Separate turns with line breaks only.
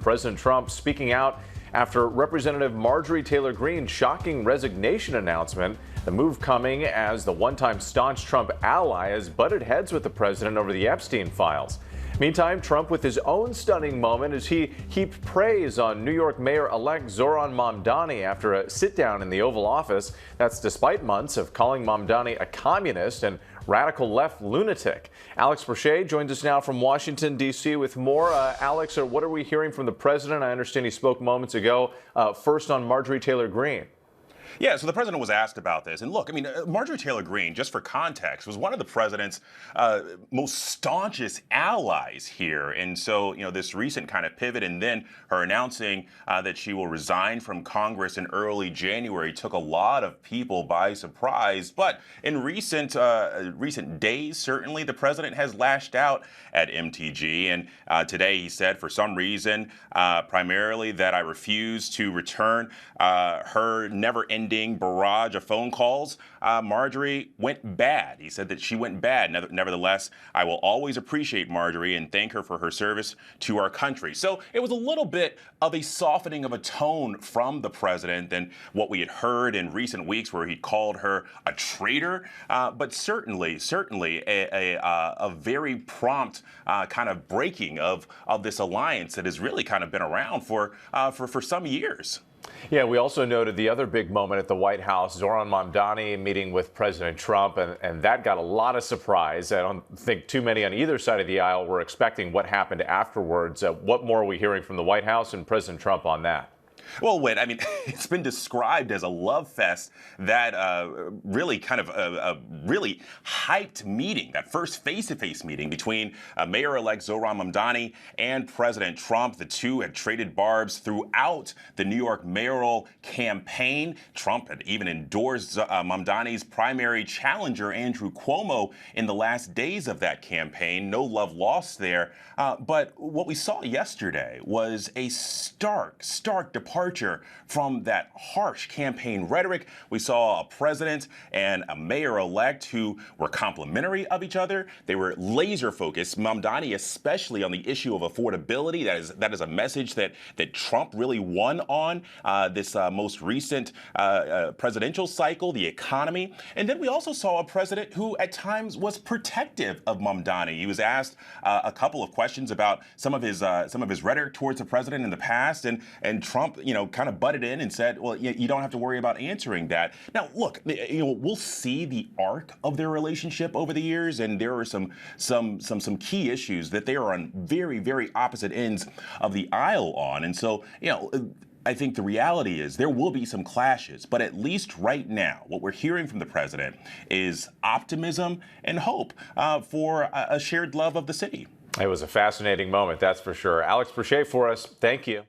President Trump speaking out after Representative Marjorie Taylor Greene's shocking resignation announcement. The move coming as the one-time staunch Trump ally has butted heads with the president over the Epstein files. Meantime, Trump with his own stunning moment as he heaped praise on New York Mayor-elect Zohran Mamdani after a sit-down in the Oval Office. That's despite months of calling Mamdani a communist and radical left lunatic. Alex Presha joins us now from Washington, D.C. with more. Alex, what are we hearing from the president? I understand he spoke moments ago, first on Marjorie Taylor Greene.
Yeah, so the president was asked about this. And look, I mean, Marjorie Taylor Greene, just for context, was one of the president's most staunchest allies here. And so, this recent kind of pivot and then her announcing that she will resign from Congress in early January took a lot of people by surprise. But in recent days, certainly the president has lashed out at MTG. And today he said, for some reason, primarily that I refuse to return her never-ending barrage of phone calls. Marjorie went bad. He said that she went bad. Nevertheless, I will always appreciate Marjorie and thank her for her service to our country. So it was a little bit of a softening of a tone from the president than what we had heard in recent weeks, where he called her a traitor. But certainly a very prompt kind of breaking of this alliance that has really kind of been around for some years.
Yeah, we also noted the other big moment at the White House, Zohran Mamdani meeting with President Trump, and that got a lot of surprise. I don't think too many on either side of the aisle were expecting what happened afterwards. What more are we hearing from the White House and President Trump on that?
Well, I mean, it's been described as a love fest that really kind of a really hyped meeting, that first face-to-face meeting between Mayor-elect Zohran Mamdani and President Trump. The two had traded barbs throughout the New York mayoral campaign. Trump had even endorsed Mamdani's primary challenger, Andrew Cuomo, in the last days of that campaign. No love lost there. But what we saw yesterday was a stark departure from that harsh campaign rhetoric. We saw a president and a mayor-elect who were complimentary of each other. They were laser focused, Mamdani especially, on the issue of affordability. That is a message that Trump really won on this most recent presidential cycle, the economy. And then we also saw a president who at times was protective of Mamdani. He was asked a couple of questions about some of his rhetoric towards the president in the past, and Trump, kind of butted in and said, well, you don't have to worry about answering that. Now, look, we'll see the arc of their relationship over the years, and there are some key issues that they are on very, very opposite ends of the aisle on. And so, I think the reality is there will be some clashes, but at least right now, what we're hearing from the president is optimism and hope for a shared love of the city.
It was a fascinating moment, that's for sure. Alex Presha for us. Thank you.